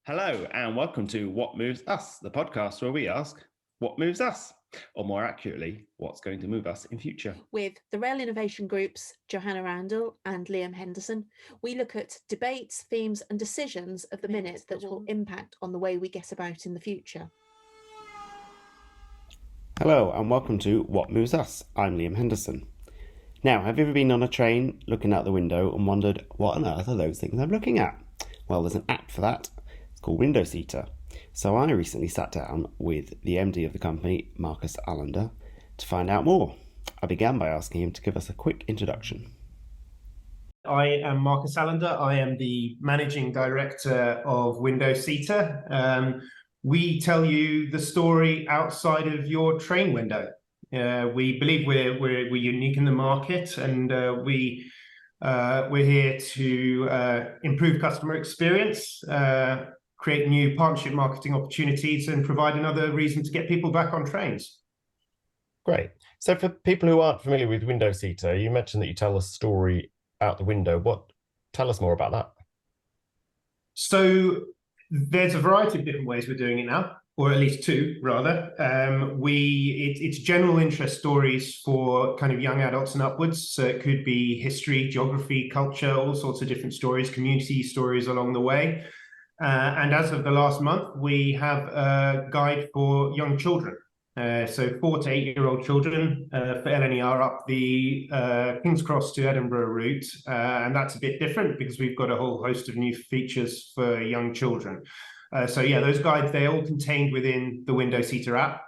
Hello and welcome to What Moves Us, the podcast where we ask what moves us, or more accurately, what's going to move us in future. With the Rail Innovation Group's Johanna Randall and Liam Henderson, we look at debates, themes and decisions of the minute that will impact on the way we get about in the future. Hello and welcome to What Moves Us. I'm Liam Henderson. Now, have you ever been on a train looking out the window and wondered, what on earth are those things I'm looking at? Well, there's an app for that. It's called Window Seater. So I recently sat down with the MD of the company, Marcus Allender, to find out more. I began by asking him to give us a quick introduction. I am Marcus Allender. I am the Managing Director of Window Seater. We tell you the story outside of your train window. We believe we're unique in the market, and we're here to improve customer experience, create new partnership marketing opportunities, and provide another reason to get people back on trains. Great. So for people who aren't familiar with Window Seater, you mentioned that you tell a story out the window. Tell us more about that. So there's a variety of different ways we're doing it now, or at least two, rather. It's general interest stories for kind of young adults and upwards. So it could be history, geography, culture, all sorts of different stories, community stories along the way. And as of the last month, we have a guide for young children. So 4 to 8-year-old children for LNER up the King's Cross to Edinburgh route. And that's a bit different because we've got a whole host of new features for young children. So yeah, those guides, they're all contained within the Window Seater app.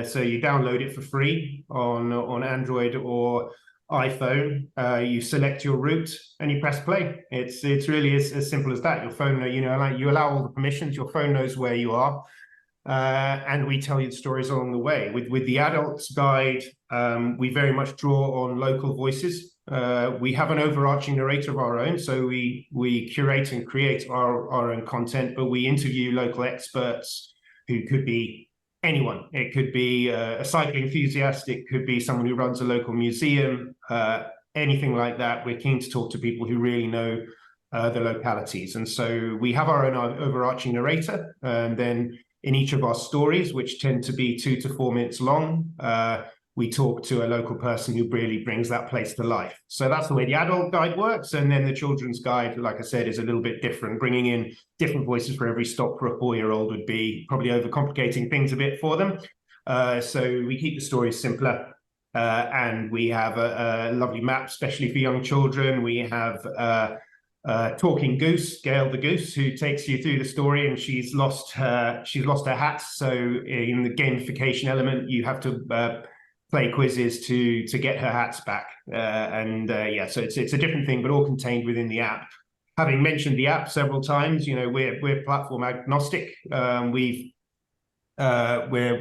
So you download it for free on Android or iPhone. You select your route and you press play. It's really as simple as that. Your phone, you allow all the permissions. Your phone knows where you are. And we tell you the stories along the way. With the adults guide, we very much draw on local voices. We have an overarching narrator of our own, so we curate and create our own content, but we interview local experts who could be anyone. It could be a cycling enthusiast, it could be someone who runs a local museum, anything like that. We're keen to talk to people who really know the localities. And so we have our own overarching narrator, and then in each of our stories, which tend to be 2 to 4 minutes long, we talk to a local person who really brings that place to life. So that's the way the adult guide works. And then the children's guide, like I said, is a little bit different. Bringing in different voices for every stop for a 4-year-old would be probably overcomplicating things a bit for them. So we keep the stories simpler. And we have a lovely map, especially for young children. We have talking goose, Gail the Goose, who takes you through the story, and she's lost her hat. So in the gamification element, you have to play quizzes to get her hats back. So it's a different thing, but all contained within the app. Having mentioned the app several times, we're platform agnostic. We're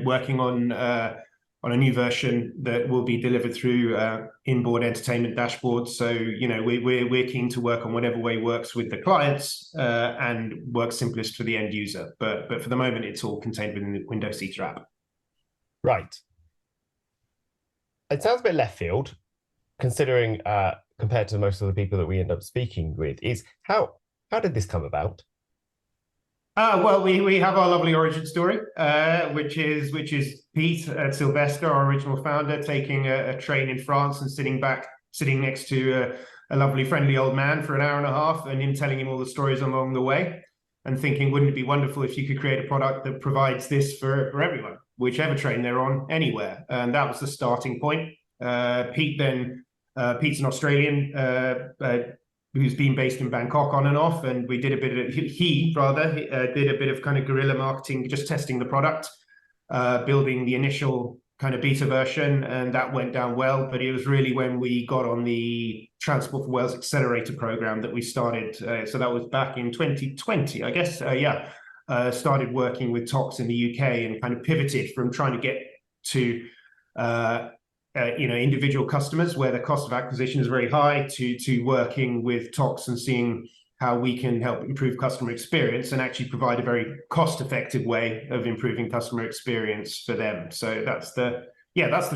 working on a new version that will be delivered through inboard entertainment dashboards. So, we're keen to work on whatever way works with the clients and works simplest for the end user. But for the moment, it's all contained within the Window Seater app. Right. It sounds a bit left field, considering compared to most of the people that we end up speaking with. Is how did this come about? Well, we have our lovely origin story, which is Pete Sylvester, our original founder, taking a train in France and sitting next to a lovely, friendly old man for an hour and a half, and him telling him all the stories along the way, and thinking, wouldn't it be wonderful if you could create a product that provides this for everyone, whichever train they're on, anywhere. And that was the starting point. Pete's an Australian who's been based in Bangkok on and off, and he did a bit of kind of guerrilla marketing, just testing the product, building the initial kind of beta version, and that went down well. But it was really when we got on the Transport for Wales Accelerator program that we started. So that was back in 2020, I guess. Started working with TOCs in the UK and kind of pivoted from trying to get to individual customers where the cost of acquisition is very high to working with TOCs and seeing how we can help improve customer experience and actually provide a very cost-effective way of improving customer experience for them. So that's the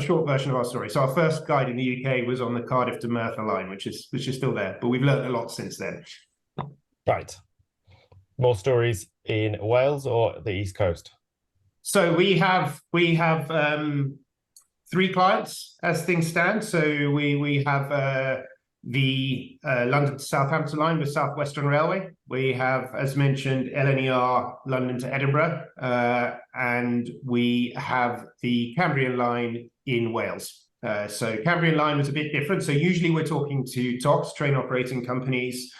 short version of our story. So our first guide in the UK was on the Cardiff to Merthyr line, which is still there, but we've learned a lot since then. Right. More stories in Wales or the East Coast? So we have 3 clients as things stand. So we have the London to Southampton line with South Western Railway. We have, as mentioned, LNER London to Edinburgh, and we have the Cambrian line in Wales. So Cambrian line was a bit different. So usually we're talking to TOCs, train operating companies,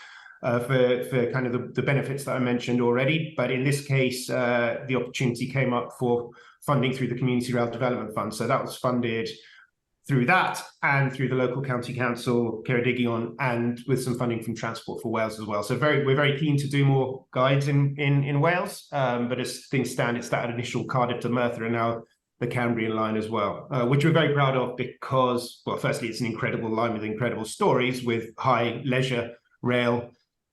for kind of the benefits that I mentioned already. But in this case, the opportunity came up for funding through the Community Rail Development Fund. So that was funded through that and through the local county council, Ceredigion, and with some funding from Transport for Wales as well. So we're very keen to do more guides in Wales. But as things stand, it's that initial Cardiff to Merthyr and now the Cambrian line as well, which we're very proud of because, well, firstly, it's an incredible line with incredible stories with high leisure rail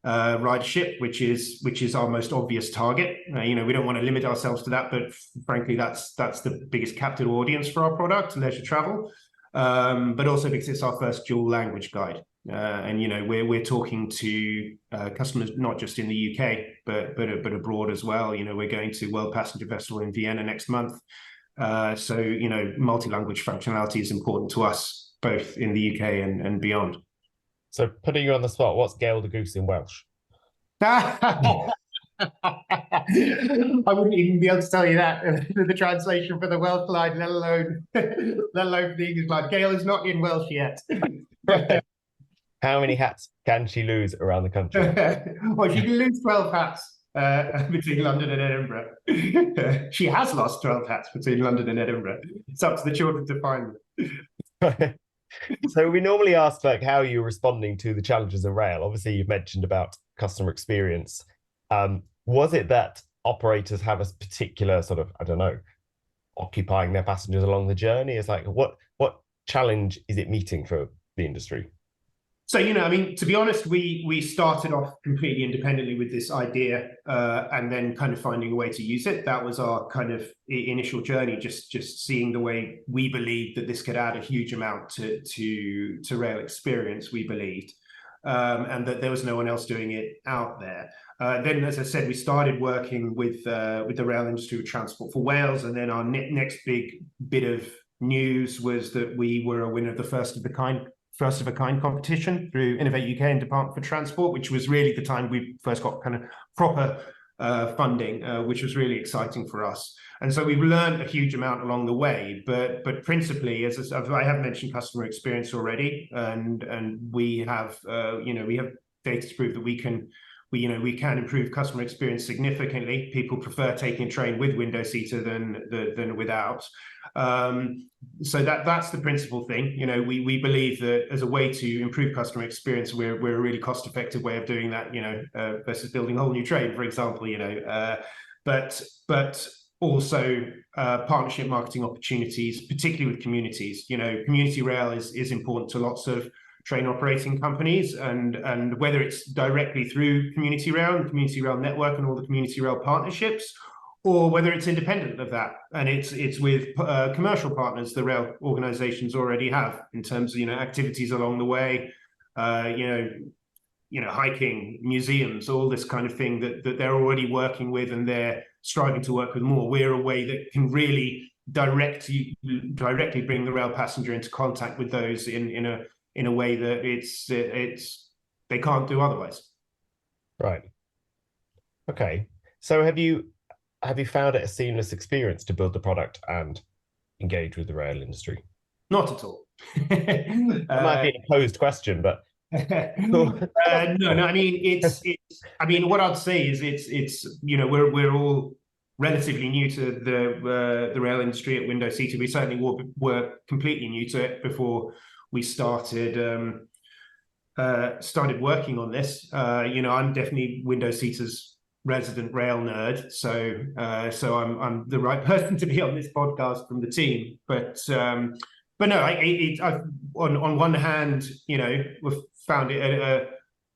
ridership, which is our most obvious target. We don't want to limit ourselves to that, but frankly, that's the biggest captive audience for our product, leisure travel. But also because it's our first dual language guide, and we're talking to customers not just in the UK but abroad as well. We're going to World Passenger Festival in Vienna next month, so multi-language functionality is important to us both in the UK and beyond. So putting you on the spot, what's Gail the Goose in Welsh? I wouldn't even be able to tell you that the translation for the Welsh line, let alone for the English line. Gail is not in Welsh yet. How many hats can she lose around the country? Well, she can lose 12 hats between London and Edinburgh. She has lost 12 hats between London and Edinburgh. It's up to the children to find them. So we normally ask how you're responding to the challenges of rail. Obviously, you've mentioned about customer experience. Was it that operators have a particular sort of, I don't know, occupying their passengers along the journey? It's what challenge is it meeting for the industry? So, to be honest, we started off completely independently with this idea, and then kind of finding a way to use it. That was our kind of initial journey, just seeing the way we believed that this could add a huge amount to rail experience, we believed, and that there was no one else doing it out there. Then, as I said, we started working with the rail industry, with Transport for Wales, and then our next big bit of news was that we were a winner of the first of a kind competition through Innovate UK and Department for Transport, which was really the time we first got kind of proper funding, which was really exciting for us. And so we've learned a huge amount along the way, but principally, as I have mentioned, customer experience already, and we have data to prove that we can improve customer experience significantly. People prefer taking a train with window seater than without. So that's the principal thing. We believe that as a way to improve customer experience, we're a really cost-effective way of doing that. Versus building a whole new train, for example. But also partnership marketing opportunities, particularly with communities. Community rail is important to lots of train operating companies, and whether it's directly through community rail and community rail network and all the community rail partnerships, or whether it's independent of that and it's with commercial partners the rail organizations already have in terms of activities along the way, hiking, museums, all this kind of thing that they're already working with, and they're striving to work with more. We're a way that can really directly bring the rail passenger into contact with those in a way that it's they can't do otherwise. Right. Okay. So have you found it a seamless experience to build the product and engage with the rail industry? Not at all. That might be an posed question, but no. I mean, what I'd say is it's we're all relatively new to the rail industry at Window Seater. We certainly were completely new to it before we started working on this. I'm definitely Window Seater's resident rail nerd, so I'm the right person to be on this podcast from the team. But no, I've on one hand, we've found it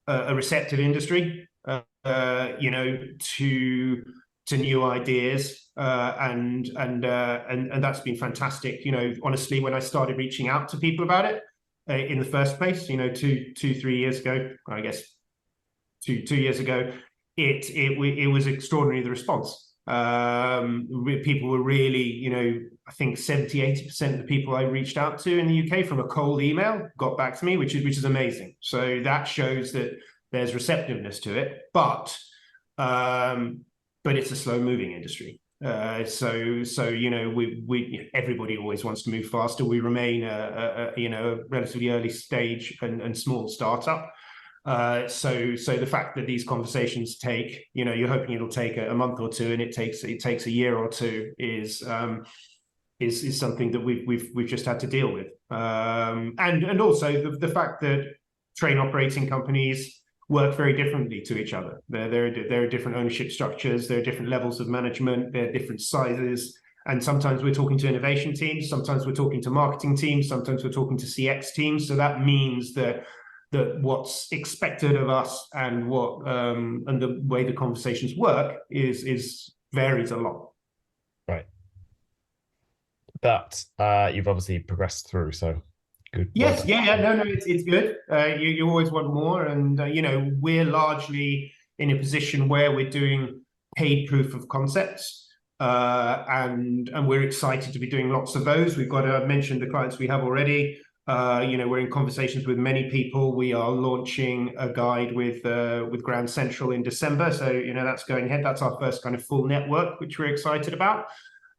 a receptive industry, to new ideas, and that's been fantastic. Honestly, when I started reaching out to people about it in the first place, 3 years ago, I guess 2 years ago, it was extraordinary, the response. People were really, I think 70-80% of the people I reached out to in the UK from a cold email got back to me, which is amazing. So that shows that there's receptiveness to it, but it's a slow moving industry. So we everybody always wants to move faster. We remain a relatively early stage and small startup. So the fact that these conversations take, you're hoping it'll take a month or two, and it takes a year or two is something that we've just had to deal with. And also the fact that train operating companies work very differently to each other. There are different ownership structures, there are different levels of management, there are different sizes. And sometimes we're talking to innovation teams, sometimes we're talking to marketing teams, sometimes we're talking to CX teams. So that means that what's expected of us and and the way the conversations work is varies a lot. Right. But you've obviously progressed through, so good. Yes, no, it's good. You always want more, and we're largely in a position where we're doing paid proof of concepts, and we're excited to be doing lots of those. We've got to mention the clients we have already. We're in conversations with many people. We are launching a guide with Grand Central in December, so that's going ahead. That's our first kind of full network, which we're excited about.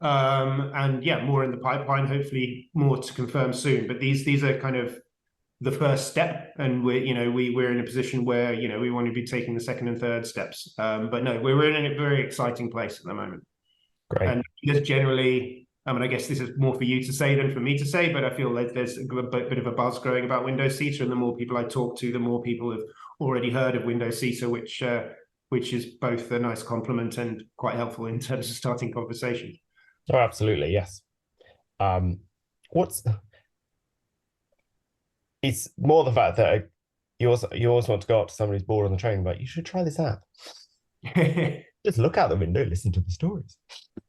And yeah, more in the pipeline. Hopefully, more to confirm soon. But these are kind of the first step, and we're in a position where we want to be taking the second and third steps. But no, we're in a very exciting place at the moment. Great. And just generally. I guess this is more for you to say than for me to say, but I feel like there's a bit of a buzz growing about Windows CETA, and the more people I talk to, the more people have already heard of Windows CETA, which is both a nice compliment and quite helpful in terms of starting conversations. Oh, absolutely, yes. It's more the fact that you always want to go up to somebody who's bored on the train, but you should try this app. Just look out the window, listen to the stories.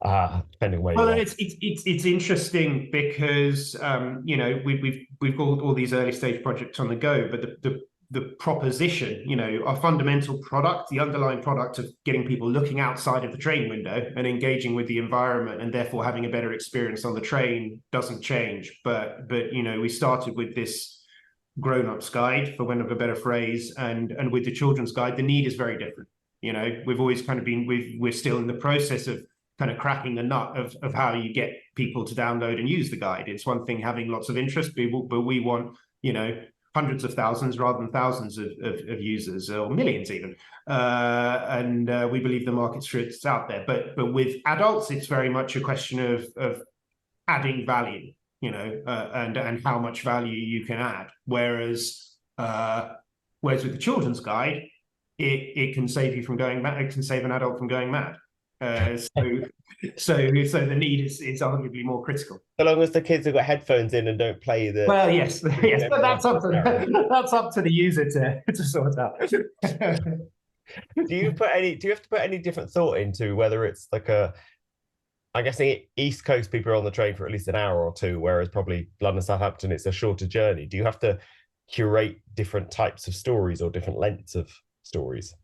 Depending where you are. It's interesting because we've got all these early stage projects on the go, but the proposition, our fundamental product, the underlying product of getting people looking outside of the train window and engaging with the environment and therefore having a better experience on the train doesn't change. But we started with this grown-ups guide, for want of a better phrase, and with the children's guide, the need is very different. We've always kind of we're still in the process of kind of cracking the nut of how you get people to download and use the guide. It's one thing having lots of interest, but we want, hundreds of thousands rather than thousands of users, or millions even. And we believe the market's sure it's out there. But with adults, it's very much a question of adding value, and how much value you can add. Whereas with the children's guide, it can save you from going mad. It can save an adult from going mad. So the need is arguably more critical. So long as the kids have got headphones in and don't play the. Well, yes, but that's up to the user to sort out. Do you have to put any different thought into whether it's like I'm guessing East Coast people are on the train for at least an hour or two, whereas probably London, Southampton, it's a shorter journey. Do you have to curate different types of stories or different lengths of stories?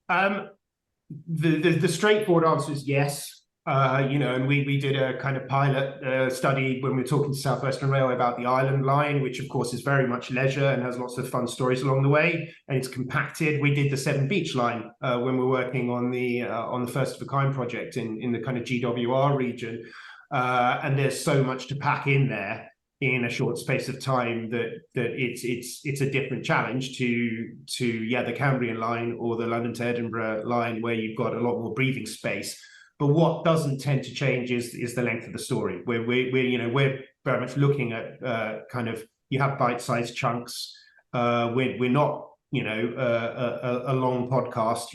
The straightforward answer is yes. And we did a kind of pilot study when we were talking to South Western Railway about the Island line, which of course is very much leisure and has lots of fun stories along the way, and it's compacted. We did the Severn Beach line when we're working on the first of a kind project in the kind of GWR region, and there's so much to pack in there in a short space of time that it's a different challenge to the Cambrian line or the London to Edinburgh line, where you've got a lot more breathing space. But what doesn't tend to change is the length of the story. We're very much looking at kind of, you have bite-sized chunks. We're not a long podcast.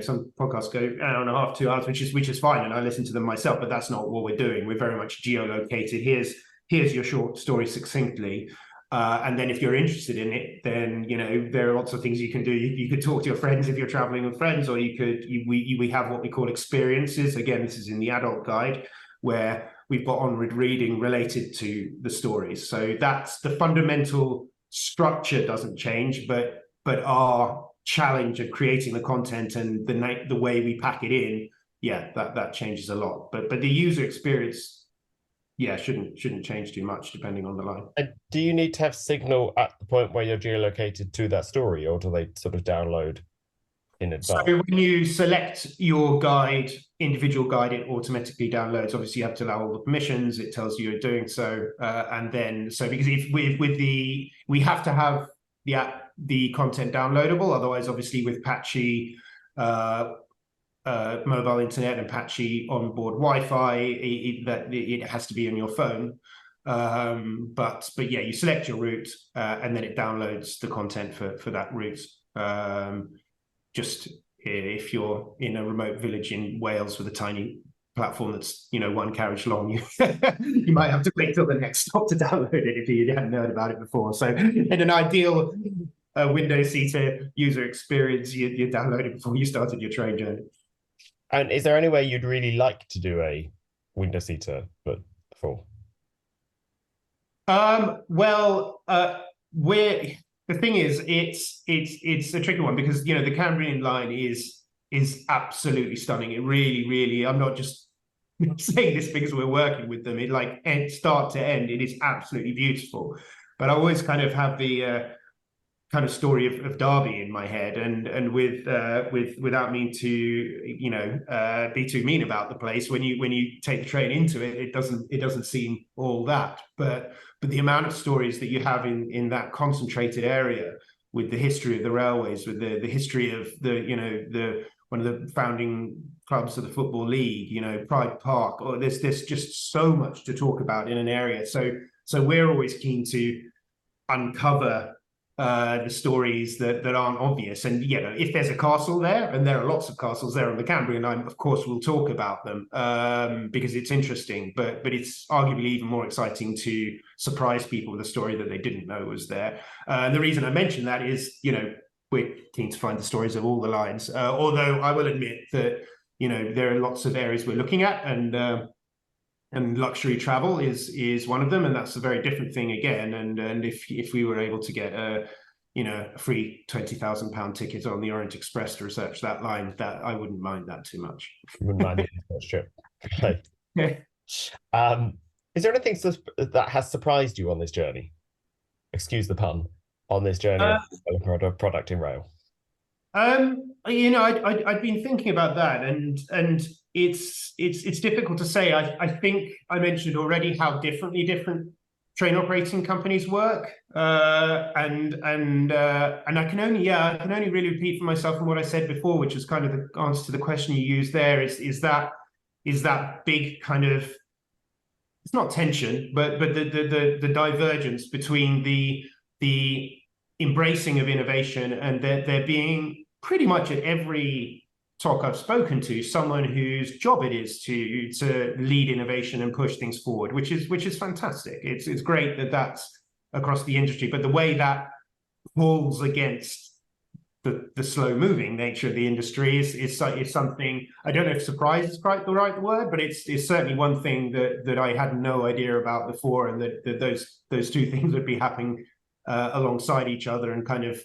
Some podcasts go an hour and a half, 2 hours, which is fine, and I listen to them myself. But that's not what we're doing. We're very much geolocated. Here's your short story succinctly. And then if you're interested in it, then there are lots of things you can do. You could talk to your friends if you're traveling with friends, or we have what we call experiences. Again, this is in the adult guide, where we've got onward reading related to the stories. So that's the fundamental structure doesn't change, but our challenge of creating the content and the way we pack it in, yeah, that changes a lot. But the user experience, yeah, shouldn't change too much depending on the line. And do you need to have signal at the point where you're geolocated to that story, or do they sort of download in advance? So when you select your guide, individual guide, it automatically downloads. Obviously, you have to allow all the permissions. It tells you you're doing so, and then because if we have to have the content downloadable. Otherwise, obviously, with patchy mobile internet and patchy onboard Wi-Fi, it has to be on your phone. But yeah, you select your route, and then it downloads the content for that route. Just if you're in a remote village in Wales with a tiny platform that's 1 carriage long, you might have to wait till the next stop to download it if you hadn't heard about it before. So in an ideal window seater user experience, you download it before you started your train journey. And is there any way you'd really like to do a window seater but before? The thing is, it's a tricky one because the Cambrian line is absolutely stunning. It really, I'm not just saying this because we're working with them. It like start to end, it is absolutely beautiful. But I always kind of have the kind of story of Derby in my head, and without meaning to be too mean about the place, when you take the train into it, it doesn't seem all that, but the amount of stories that you have in that concentrated area, with the history of the railways, with the history of the one of the founding clubs of the Football League, Pride Park, or there's just so much to talk about in an area. So we're always keen to uncover the stories that aren't obvious. And if there's a castle there, and there are lots of castles there on the Cambrian line, of course we'll talk about them because it's interesting. But it's arguably even more exciting to surprise people with a story that they didn't know was there. The reason I mention that is we're keen to find the stories of all the lines. Although I will admit that there are lots of areas we're looking at, and luxury travel is one of them, and that's a very different thing again. And if we were able to get a free £20,000 ticket on the Orient Express to research that line, that I wouldn't mind that too much. You wouldn't mind the research trip. Okay. Yeah. Is there anything that has surprised you on this journey? Excuse the pun. On this journey of developing a product in rail. I'd been thinking about that, and it's difficult to say. I think I mentioned already how differently different train operating companies work, and I can only really repeat for myself from what I said before, which was kind of the answer to the question you used there. Is that big kind of, it's not tension, but the divergence between the embracing of innovation and there being pretty much at every talk I've spoken to someone whose job it is to lead innovation and push things forward, which is fantastic. It's great that that's across the industry, but the way that pulls against the slow moving nature of the industry is something, I don't know if surprise is quite the right word, but it's certainly one thing that I had no idea about before, and that those two things would be happening alongside each other, and kind of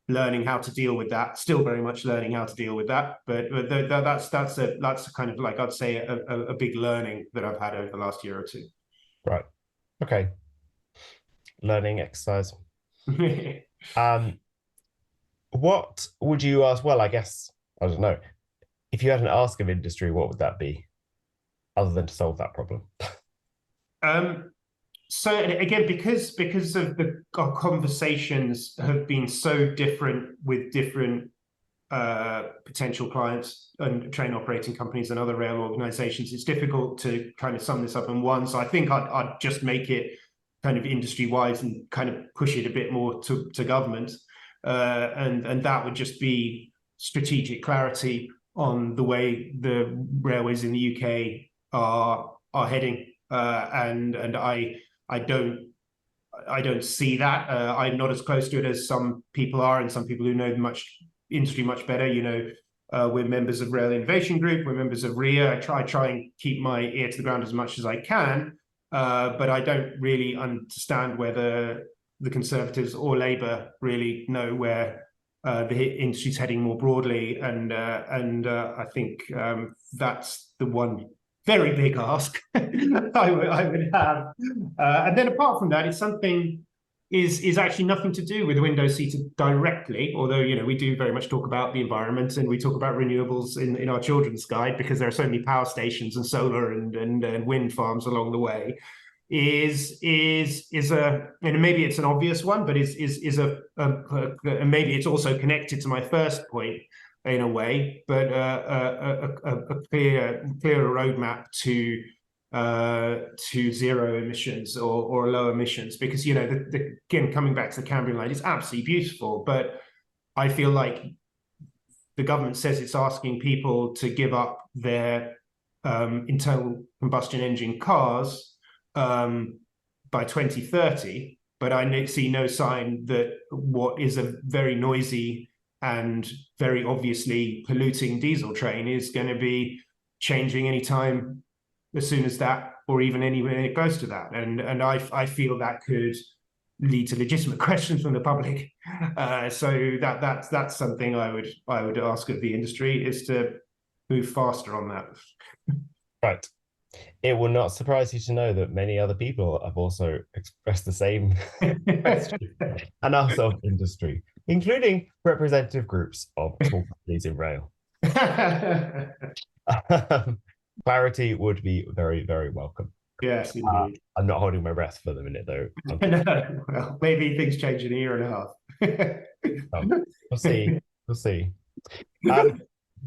learning how to deal with that. Still very much learning how to deal with that, but that's a kind of, like, I'd say a big learning that I've had over the last year or two. Right. Okay. Learning exercise. What would you ask? Well, I guess, I don't know. If you had an ask of industry, what would that be, other than to solve that problem? So again, because of our conversations have been so different with different potential clients and train operating companies and other rail organizations, it's difficult to kind of sum this up in one. So I think I'd just make it kind of industry wise and kind of push it a bit more to government, and that would just be strategic clarity on the way the railways in the UK are heading, and I don't see that. I'm not as close to it as some people are, and some people who know the industry much better. We're members of Rail Innovation Group. We're members of RIA. I try and keep my ear to the ground as much as I can, but I don't really understand whether the Conservatives or Labour really know where the industry's heading more broadly, and I think that's the one very big ask I would have. And then apart from that, it's something is actually nothing to do with window seated directly, although we do very much talk about the environment, and we talk about renewables in our children's guide, because there are so many power stations and solar and wind farms along the way. Is a, and maybe it's an obvious one, but is a maybe it's also connected to my first point in a way, but a clear roadmap to zero emissions or low emissions, because again, coming back to the Cambrian line, it's absolutely beautiful, but I feel like the government says it's asking people to give up their internal combustion engine cars by 2030, but I see no sign that what is a very noisy and very obviously polluting diesel train is going to be changing anytime as soon as that, or even anywhere close to that. And I feel that could lead to legitimate questions from the public. So that's something I would ask of the industry, is to move faster on that. Right. It will not surprise you to know that many other people have also expressed the same question, and also of industry, including representative groups of small companies in rail. Clarity would be very, very welcome. Yes, indeed. I'm not holding my breath for the minute, though. Well, maybe things change in a year and a half. Oh, we'll see. We'll see.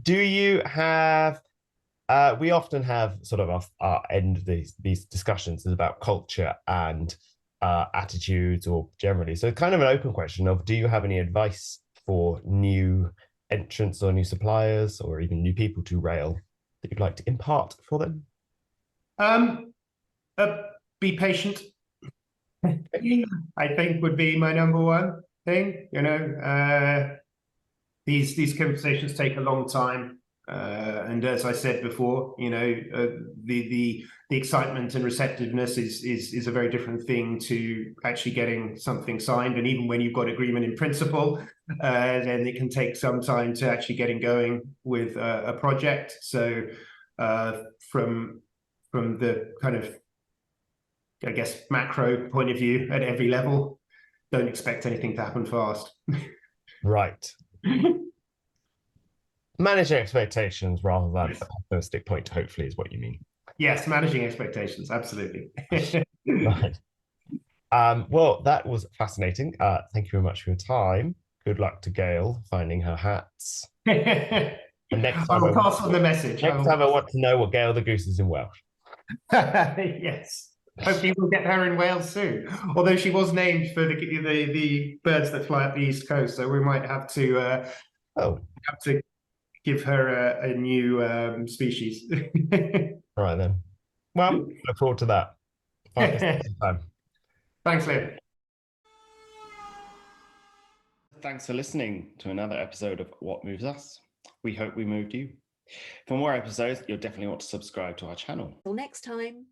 Do you have? We often have sort of our end of these discussions is about culture and attitudes, or generally. So kind of an open question of, do you have any advice for new entrants or new suppliers, or even new people to rail, that you'd like to impart for them? Be patient. I think would be my number one thing. These conversations take a long time. And as I said before, the excitement and receptiveness is a very different thing to actually getting something signed. And even when you've got agreement in principle, then it can take some time to actually getting going with a project. So from the kind of, I guess, macro point of view at every level, don't expect anything to happen fast. Right. Managing expectations rather than a pessimistic point, hopefully, is what you mean. Yes, managing expectations, absolutely. Right. Well, that was fascinating. Thank you very much for your time. Good luck to Gail finding her hats. And next time I'll pass on the message. Next time I want to know what Gail the Goose is in Welsh. Yes. Hopefully we'll get her in Wales soon. Although she was named for the birds that fly up the East Coast, so we might have to give her a new species. All right then. Well, look forward to that. Thanks, Liam. Thanks for listening to another episode of What Moves Us. We hope we moved you. For more episodes, you'll definitely want to subscribe to our channel. Till next time.